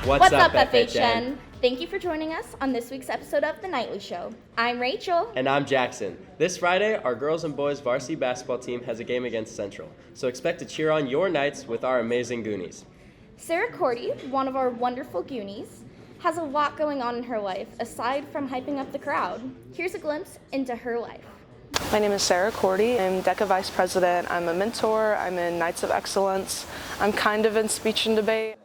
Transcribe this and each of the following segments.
What's up, FHN? Thank you for joining us on this week's episode of The Nightly Show. I'm Rachel. And I'm Jackson. This Friday, our girls and boys varsity basketball team has a game against Central, so expect to cheer on your Knights with our amazing Goonies. Sarah Korte, one of our wonderful Goonies, has a lot going on in her life aside from hyping up the crowd. Here's a glimpse into her life. My name is Sarah Korte. I'm DECA Vice President. I'm a mentor. I'm in Knights of Excellence. I'm kind of in speech and debate.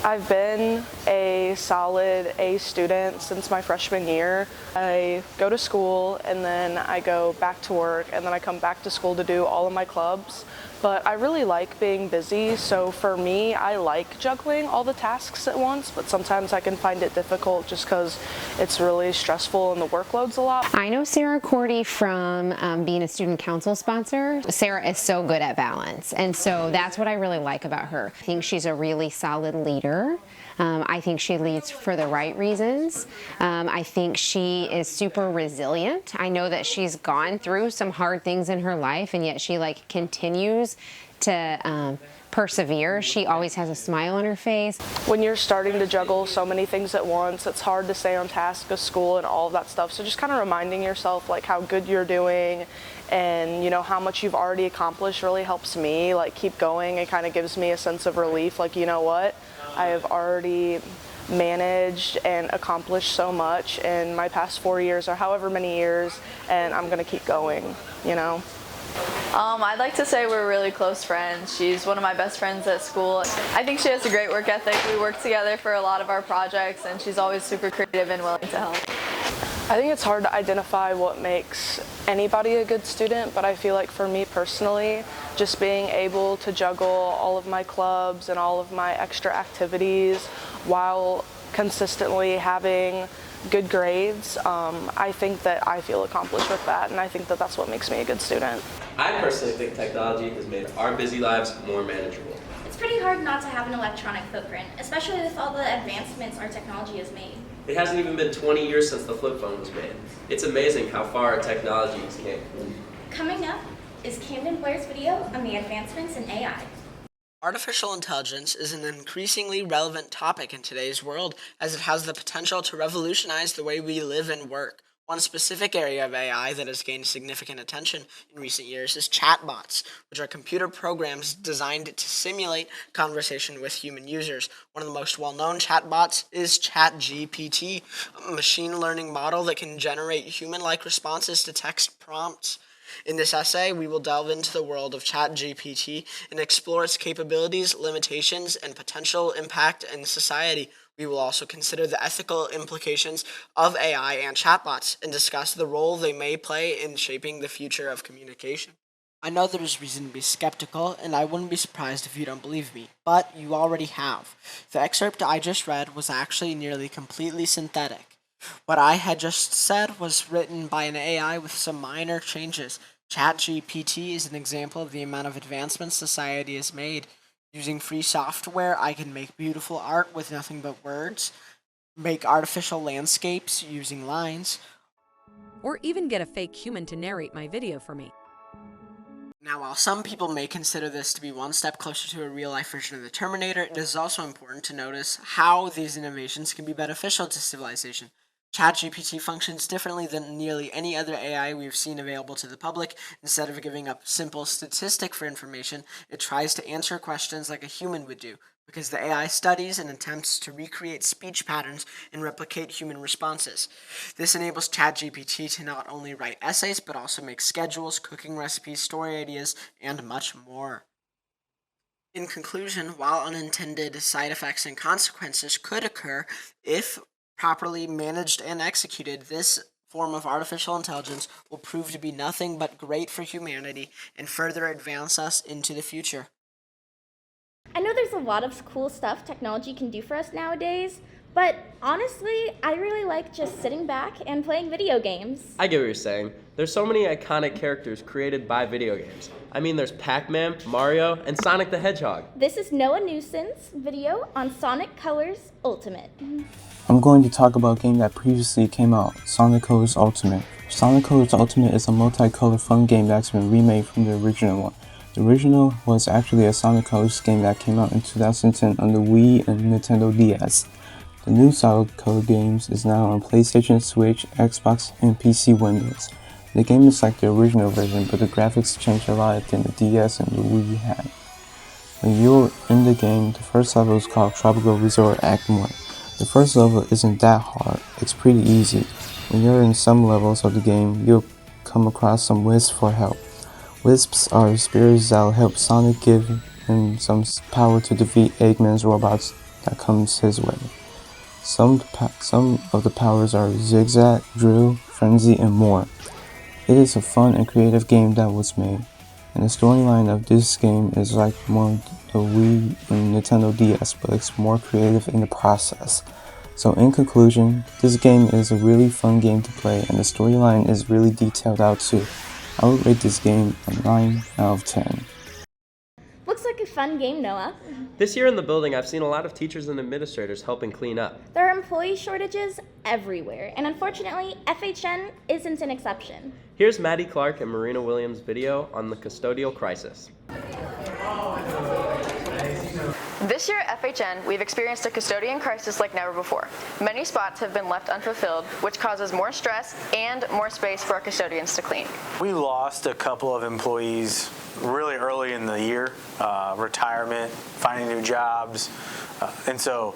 I've been a solid A student since my freshman year. I go to school and then I go back to work and then I come back to school to do all of my clubs. But I really like being busy, so for me, I like juggling all the tasks at once, but sometimes I can find it difficult just because it's really stressful and the workload's a lot. I know Sarah Korte from being a student council sponsor. Sarah is so good at balance, and so that's what I really like about her. I think she's a really solid leader. I think she leads for the right reasons. I think she is super resilient. I know that she's gone through some hard things in her life, and yet she continues to persevere. She always has a smile on her face. When you're starting to juggle so many things at once, it's hard to stay on task with school and all of that stuff. So just kind of reminding yourself like how good you're doing and how much you've already accomplished really helps me keep going. It kind of gives me a sense of relief, you know what? I have already managed and accomplished so much in my past 4 years or however many years, and I'm gonna keep going, I'd like to say we're really close friends. She's one of my best friends at school. I think she has a great work ethic. We work together for a lot of our projects, and she's always super creative and willing to help. I think it's hard to identify what makes anybody a good student, but I feel like for me personally, just being able to juggle all of my clubs and all of my extra activities while consistently having good grades, I think that I feel accomplished with that, and I think that that's what makes me a good student. I personally think technology has made our busy lives more manageable. It's pretty hard not to have an electronic footprint, especially with all the advancements our technology has made. It hasn't even been 20 years since the flip phone was made. It's amazing how far our technology has came. Coming up is Camden Blair's video on the advancements in AI. Artificial intelligence is an increasingly relevant topic in today's world as it has the potential to revolutionize the way we live and work. One specific area of AI that has gained significant attention in recent years is chatbots, which are computer programs designed to simulate conversation with human users. One of the most well-known chatbots is ChatGPT, a machine learning model that can generate human-like responses to text prompts. In this essay, we will delve into the world of ChatGPT and explore its capabilities, limitations, and potential impact in society. We will also consider the ethical implications of AI and chatbots and discuss the role they may play in shaping the future of communication. I know there is reason to be skeptical, and I wouldn't be surprised if you don't believe me, but you already have. The excerpt I just read was actually nearly completely synthetic. What I had just said was written by an AI with some minor changes. ChatGPT is an example of the amount of advancements society has made. Using free software, I can make beautiful art with nothing but words, make artificial landscapes using lines, or even get a fake human to narrate my video for me. Now, while some people may consider this to be one step closer to a real-life version of the Terminator, it is also important to notice how these innovations can be beneficial to civilization. ChatGPT functions differently than nearly any other AI we've seen available to the public. Instead of giving a simple statistic for information, it tries to answer questions like a human would do, because the AI studies and attempts to recreate speech patterns and replicate human responses. This enables ChatGPT to not only write essays, but also make schedules, cooking recipes, story ideas, and much more. In conclusion, while unintended side effects and consequences could occur if properly managed and executed, this form of artificial intelligence will prove to be nothing but great for humanity and further advance us into the future. I know there's a lot of cool stuff technology can do for us nowadays, but honestly, I really like just sitting back and playing video games. I get what you're saying. There's so many iconic characters created by video games. I mean, there's Pac-Man, Mario, and Sonic the Hedgehog. This is Noah Newson's video on Sonic Colors Ultimate. I'm going to talk about a game that previously came out, Sonic Colors Ultimate. Sonic Colors Ultimate is a multicolor fun game that's been remade from the original one. The original was actually a Sonic Colors game that came out in 2010 on the Wii and Nintendo DS. The new Saale games is now on PlayStation, Switch, Xbox, and PC Windows. The game is like the original version, but the graphics changed a lot than the DS and the Wii had. When you're in the game, the first level is called Tropical Resort Act 1. The first level isn't that hard, it's pretty easy. When you're in some levels of the game, you'll come across some wisps for help. Wisps are spirits that'll help Sonic, give him some power to defeat Eggman's robots that comes his way. Some of the powers are Zigzag, Drill, Frenzy, and more. It is a fun and creative game that was made, and the storyline of this game is like more the Wii and Nintendo DS, but it's more creative in the process. So in conclusion, this game is a really fun game to play, and the storyline is really detailed out too. I would rate this game a 9 out of 10. Looks like a fun game, Noah. This year in the building, I've seen a lot of teachers and administrators helping clean up. There are employee shortages everywhere, and unfortunately, FHN isn't an exception. Here's Madelyn Clark and Marina Williams' video on the Custodial Crisis. This year at FHN, we've experienced a custodian crisis like never before. Many spots have been left unfulfilled, which causes more stress and more space for our custodians to clean. We lost a couple of employees really early in the year, retirement, finding new jobs, and so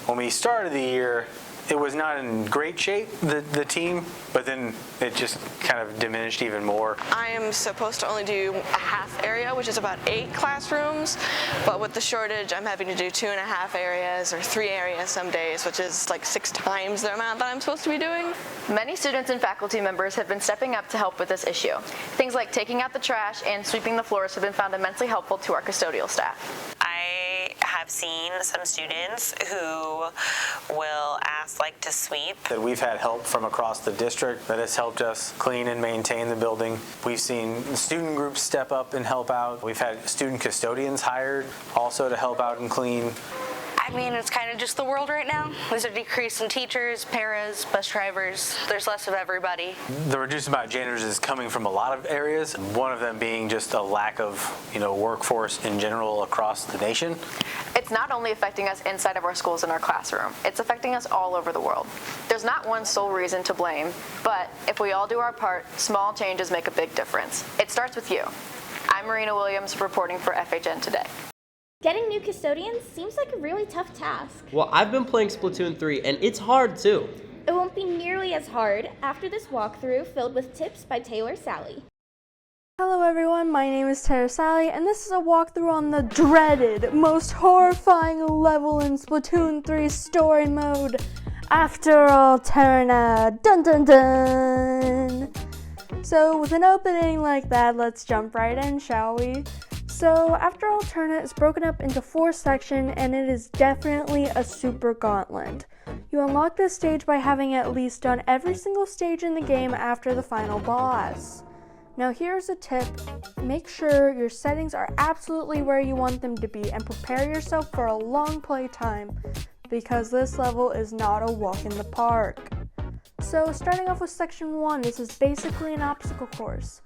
when we started the year, it was not in great shape, the team, but then it just kind of diminished even more. I am supposed to only do a half area, which is about 8 classrooms, but with the shortage, I'm having to do 2.5 areas or 3 areas some days, which is like 6 times the amount that I'm supposed to be doing. Many students and faculty members have been stepping up to help with this issue. Things like taking out the trash and sweeping the floors have been found immensely helpful to our custodial staff. I have seen some students who will ask to sweep. That we've had help from across the district that has helped us clean and maintain the building. We've seen student groups step up and help out. We've had student custodians hired also to help out and clean. I mean, it's kind of just the world right now. There's a decrease in teachers, paras, bus drivers. There's less of everybody. The reduced amount of janitors is coming from a lot of areas, one of them being just a lack of, workforce in general across the nation. It's not only affecting us inside of our schools and our classroom, it's affecting us all over the world. There's not one sole reason to blame, but if we all do our part, small changes make a big difference. It starts with you. I'm Marina Williams reporting for FHN Today. Getting new custodians seems like a really tough task. Well, I've been playing Splatoon 3, and it's hard too. It won't be nearly as hard after this walkthrough filled with tips by Taylor Saale. Hello everyone, my name is Saale, and this is a walkthrough on the dreaded, most horrifying level in Splatoon 3 story mode, after Alterna. Dun dun dun! So with an opening like that, let's jump right in, shall we? So after Alterna is broken up into 4 sections, and it is definitely a super gauntlet. You unlock this stage by having at least done every single stage in the game after the final boss. Now here's a tip, make sure your settings are absolutely where you want them to be and prepare yourself for a long play time, because this level is not a walk in the park. So starting off with section 1, this is basically an obstacle course,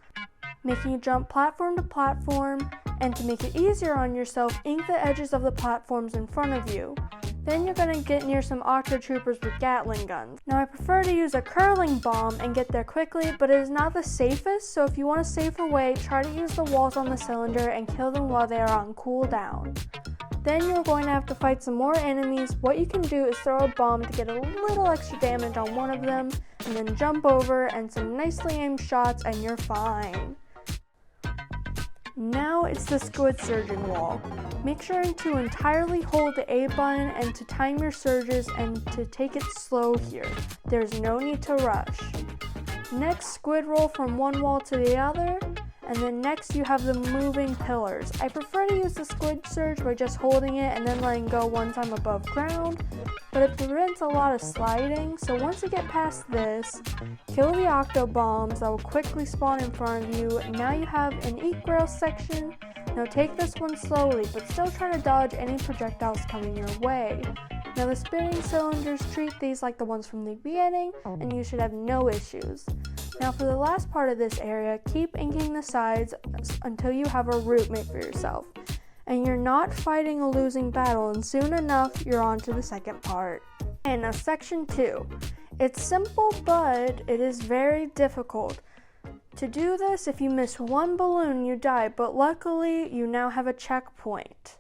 making you jump platform to platform, and to make it easier on yourself, ink the edges of the platforms in front of you. Then you're going to get near some Octo Troopers with Gatling guns. Now I prefer to use a curling bomb and get there quickly, but it is not the safest, so if you want a safer way, try to use the walls on the cylinder and kill them while they are on cooldown. Then you're going to have to fight some more enemies. What you can do is throw a bomb to get a little extra damage on one of them, and then jump over and some nicely aimed shots and you're fine. Now it's the Squid Surgeon wall. Make sure to entirely hold the A button and to time your surges and to take it slow here. There's no need to rush. Next, squid roll from one wall to the other, and then next you have the moving pillars. I prefer to use the Squid Surge by just holding it and then letting go once I'm above ground, but it prevents a lot of sliding, so once you get past this, kill the Octo Bombs that will quickly spawn in front of you. Now you have an Eat Grail section. Now take this one slowly, but still try to dodge any projectiles coming your way. Now the spinning cylinders, treat these like the ones from the beginning, and you should have no issues. Now for the last part of this area, keep inking the sides until you have a route made for yourself. And you're not fighting a losing battle, and soon enough, you're on to the second part. And now section 2. It's simple, but it is very difficult. To do this, if you miss one balloon, you die, but luckily, you now have a checkpoint.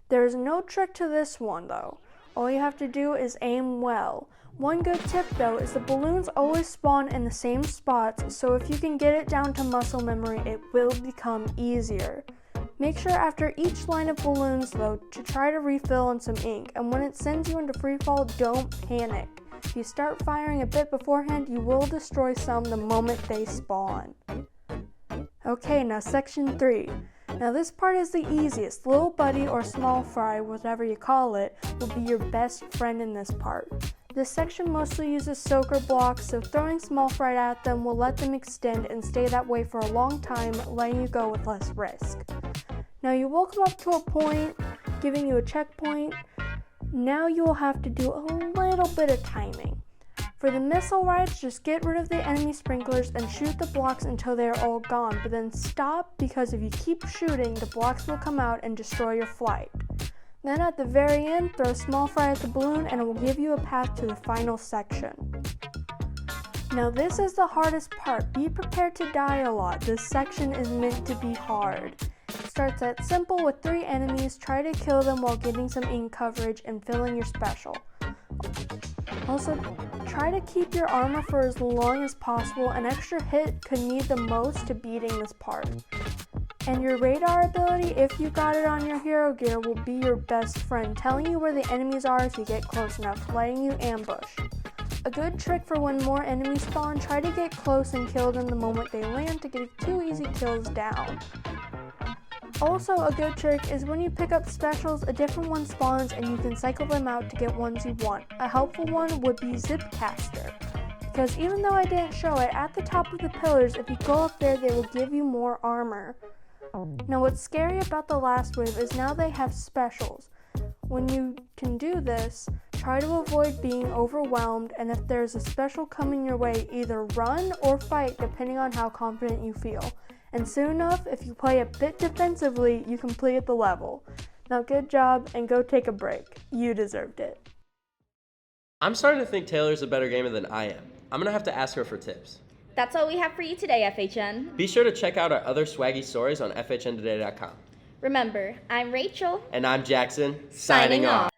There is no trick to this one, though. All you have to do is aim well. One good tip, though, is the balloons always spawn in the same spots, so if you can get it down to muscle memory, it will become easier. Make sure after each line of balloons, though, to try to refill on some ink, and when it sends you into freefall, don't panic. If you start firing a bit beforehand, you will destroy some the moment they spawn. Okay, now section 3. Now this part is the easiest. Little Buddy or Small Fry, whatever you call it, will be your best friend in this part. This section mostly uses soaker blocks, so throwing Small Fry at them will let them extend and stay that way for a long time, letting you go with less risk. Now you will come up to a point, giving you a checkpoint. Now you will have to do a little bit of timing. For the missile rides, just get rid of the enemy sprinklers and shoot the blocks until they are all gone, but then stop because if you keep shooting, the blocks will come out and destroy your flight. Then at the very end, throw Small Fry at the balloon and it will give you a path to the final section. Now this is the hardest part. Be prepared to die a lot. This section is meant to be hard. It starts out simple with 3 enemies. Try to kill them while getting some ink coverage and filling your special. Also, try to keep your armor for as long as possible. An extra hit could mean the most to beating this part. And your radar ability, if you got it on your hero gear, will be your best friend, telling you where the enemies are if you get close enough, letting you ambush. A good trick for when more enemies spawn, try to get close and kill them the moment they land to get 2 easy kills down. Also, a good trick is when you pick up specials, a different one spawns and you can cycle them out to get ones you want. A helpful one would be Zipcaster, because even though I didn't show it, at the top of the pillars, if you go up there, they will give you more armor. Now what's scary about the last wave is now they have specials. When you can do this, try to avoid being overwhelmed, and if there's a special coming your way, either run or fight depending on how confident you feel. And soon enough, if you play a bit defensively, you completed the level. Now good job, and go take a break. You deserved it. I'm starting to think Taylor's a better gamer than I am. I'm gonna have to ask her for tips. That's all we have for you today, FHN. Be sure to check out our other swaggy stories on FHNtoday.com. Remember, I'm Rachel. And I'm Jackson. Signing off.